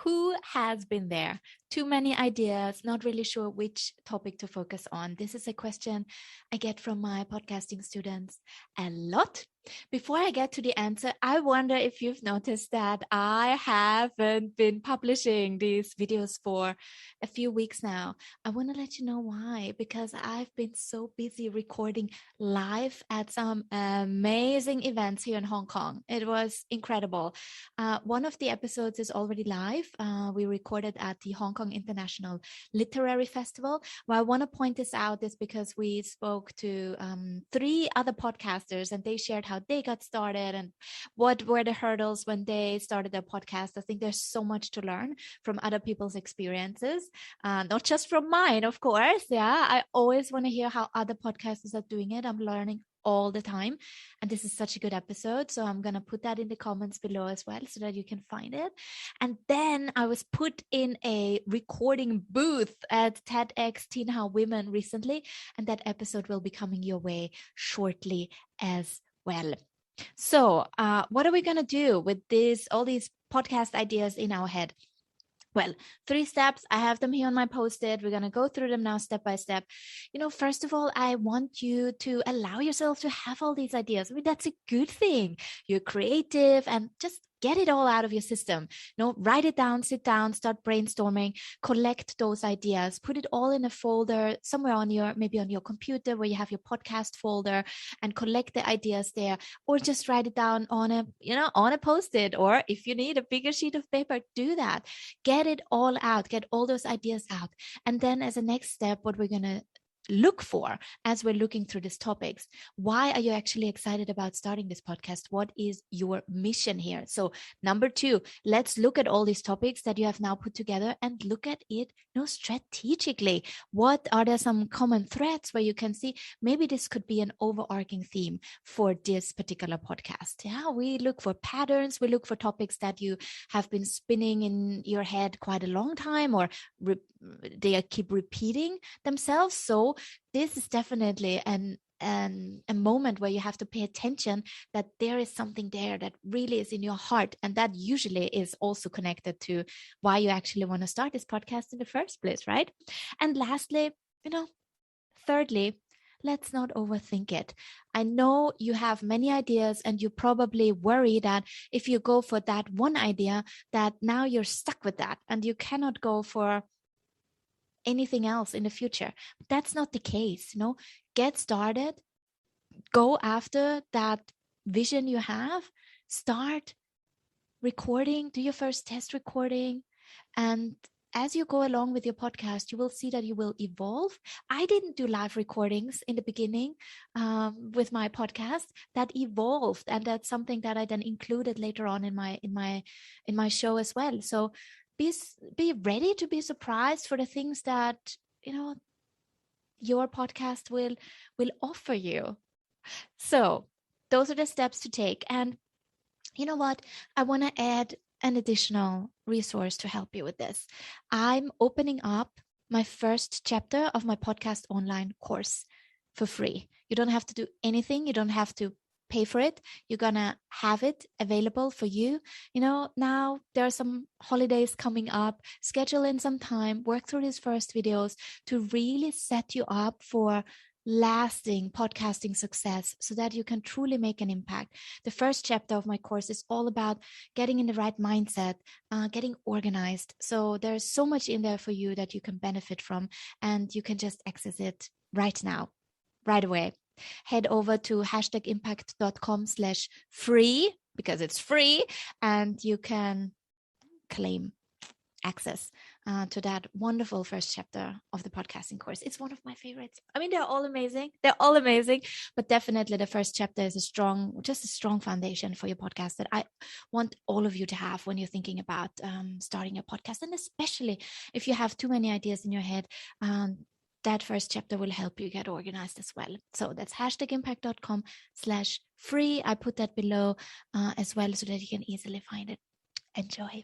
Who has been there? Too many ideas, not really sure which topic to focus on. This is a question I get from my podcasting students a lot. Before I get to the answer, I wonder if you've noticed that I haven't been publishing these videos for a few weeks now. I want to let you know why, because I've been so busy recording live at some amazing events here in Hong Kong. It was incredible. One of the episodes is already live. We recorded at the Hong Kong International Literary Festival. Why I want to point this out is because we spoke to 3 other podcasters, and they shared how they got started and what were the hurdles when they started their podcast. I think there's so much to learn from other people's experiences, not just from mine, of course. Yeah, I always want to hear how other podcasters are doing it. I'm learning all the time, and this is such a good episode, so I'm gonna put that in the comments below as well so that you can find it. And then I was put in a recording booth at TEDx Teen How Women recently, and that episode will be coming your way shortly as well. So what are we gonna do with all these podcast ideas in our head? Well, 3 steps. I have them here on my post-it. We're going to go through them now step by step. First of all, I want you to allow yourself to have all these ideas. I mean, that's a good thing. You're creative, and just get it all out of your system. Write it down, sit down, start brainstorming, collect those ideas, put it all in a folder somewhere maybe on your computer where you have your podcast folder, and collect the ideas there, or just write it down on a post-it, or if you need a bigger sheet of paper, do that. Get it all out, get all those ideas out. And then as a next step, what we're going to look for as we're looking through these topics, why are you actually excited about starting this podcast? What is your mission here? So number 2, let's look at all these topics that you have now put together and look at it strategically. What are there some common threads where you can see maybe this could be an overarching theme for this particular podcast? Yeah, we look for patterns, we look for topics that you have been spinning in your head quite a long time, or they keep repeating themselves. So this is definitely a moment where you have to pay attention that there is something there that really is in your heart, and that usually is also connected to why you actually want to start this podcast in the first place, right? And lastly, thirdly, let's not overthink it. I know you have many ideas, and you probably worry that if you go for that one idea, that now you're stuck with that and you cannot go for anything else in the future. But that's not the case. Get started, go after that vision you have, start recording, do your first test recording, and as you go along with your podcast, you will see that you will evolve. I didn't do live recordings in the beginning with my podcast. That evolved, and that's something that I then included later on in my show as well. So be ready to be surprised for the things that your podcast will offer you. So those are the steps to take. And you know what? I want to add an additional resource to help you with this. I'm opening up my first chapter of my podcast online course for free. You don't have to do anything. You don't have to pay for it. You're gonna have it available for you. Now there are some holidays coming up. Schedule in some time, work through these first videos to really set you up for lasting podcasting success so that you can truly make an impact. The first chapter of my course is all about getting in the right mindset, getting organized. So there's so much in there for you that you can benefit from, and you can just access it right now, right away. Head over to #impact.com/free because it's free, and you can claim access to that wonderful first chapter of the podcasting course. It's one of my favorites. I mean, they're all amazing, but definitely the first chapter is a strong foundation for your podcast that I want all of you to have when you're thinking about starting a podcast. And especially if you have too many ideas in your head, that first chapter will help you get organized as well. So that's #impact.com/free. I put that below as well so that you can easily find it. Enjoy.